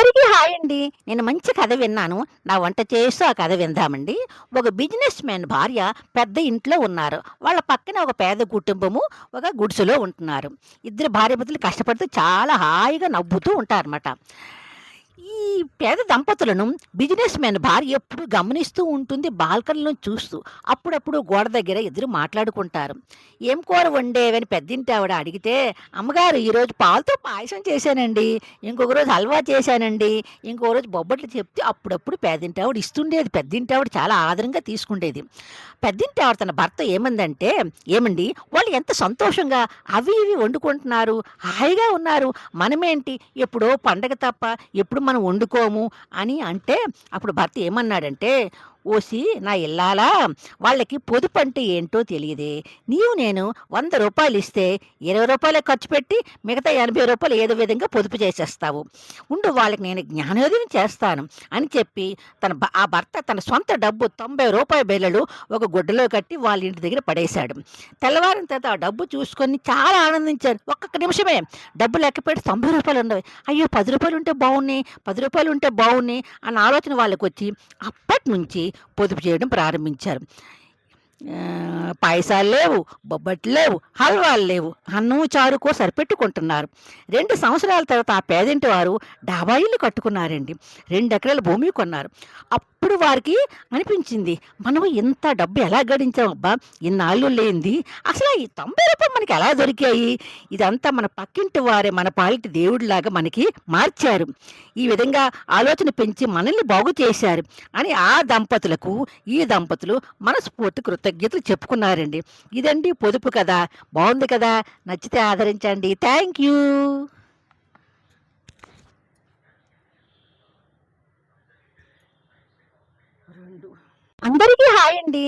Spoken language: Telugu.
అందరికీ హాయ్ అండి. నేను మంచి కథ విన్నాను. నా వంట చేస్తూ ఆ కథ విందామండి. ఒక బిజినెస్ మ్యాన్ భార్య పెద్ద ఇంట్లో ఉన్నారు. వాళ్ళ పక్కన ఒక పేద కుటుంబము ఒక గుడిసెలో ఉంటున్నారు. ఇద్దరు భార్యాభర్తలు కష్టపడుతూ చాలా హాయిగా నవ్వుతూ ఉంటారన్నమాట. ఈ పేద దంపతులను బిజినెస్ మ్యాన్ భార్య ఎప్పుడు గమనిస్తూ ఉంటుంది బాల్కనీలో చూస్తూ. అప్పుడప్పుడు గోడ దగ్గర ఇద్దరు మాట్లాడుకుంటారు. "ఏం కూర వండేవని" పెద్దింటి ఆవిడ అడిగితే, "అమ్మగారు ఈరోజు పాలతో పాయసం చేశానండి. ఇంకొక రోజు హల్వా చేశానండి. ఇంకో రోజు బొబ్బట్లు" చెప్తే అప్పుడప్పుడు పేదింటి ఆవిడ ఇస్తుండేది. పెద్దింటి ఆవిడ చాలా ఆదరంగా తీసుకుండేది. పెద్దింటి ఆవిడ తన భర్త ఏమందంటే, "ఏమండి వాళ్ళు ఎంత సంతోషంగా అవి ఇవి వండుకుంటున్నారు. హాయిగా ఉన్నారు. మనమేంటి ఎప్పుడో పండగ తప్ప ఎప్పుడు మనం వండుకోము" అని అంటే, అప్పుడు భర్త ఏమన్నాడంటే, "ఓసి నా ఇల్లాలా, వాళ్ళకి పొదుపు అంటే ఏంటో తెలియదే. నీవు నేను రూ. 100 ఇస్తే రూ. 20 ఖర్చు పెట్టి మిగతా రూ. 80 ఏదో విధంగా పొదుపు చేసేస్తావు. ఉండు వాళ్ళకి నేను జ్ఞానోదయం చేస్తాను" అని చెప్పి ఆ భర్త తన సొంత డబ్బు రూ. 90 బిళ్ళలు ఒక గుడ్డలో కట్టి వాళ్ళ ఇంటి దగ్గర పడేశాడు. తెల్లవారిన తర్వాత ఆ డబ్బు చూసుకొని చాలా ఆనందించారు. ఒక్కొక్క నిమిషమే డబ్బు లెక్క పెట్టి రూ. 90 ఉన్నవి. అయ్యో, రూ. 10 ఉంటే బాగున్నాయి, రూ. 10 ఉంటే బాగున్నాయి అన్న ఆలోచన వాళ్ళకొచ్చి అప్పటి నుంచి పొదుపు చేయడం ప్రారంభించారు. పాయసాలు లేవు, బొబ్బట్లు లేవు, హల్వాలు లేవు. అన్నం చారుకో సరిపెట్టుకుంటున్నారు. 2 సంవత్సరాల తర్వాత ఆ పేదింటి వారు డాబా ఇల్లు కట్టుకున్నారండి. 2 ఎకరాల భూమి కొన్నారు. అప్పుడు వారికి అనిపించింది, మనం ఇంత డబ్బు ఎలా గడించామబ్బా, ఇన్నాళ్ళు లేనిది. అసలు ఈ రూ. 90 మనకి ఎలా దొరికాయి? ఇదంతా మన పక్కింటి వారే మన పాలిటి దేవుడిలాగా మనకి మార్చారు. ఈ విధంగా ఆలోచన పెంచి మనల్ని బాగు చేశారు అని ఈ దంపతులు మనస్ఫూర్తి కృతజ్ఞతలు చెప్పుకున్నారండి. ఇదండి పొదుపు కదా. బాగుంది కదా. నచ్చితే ఆదరించండి. Thank you. అందరికీ హాయ్ అండి.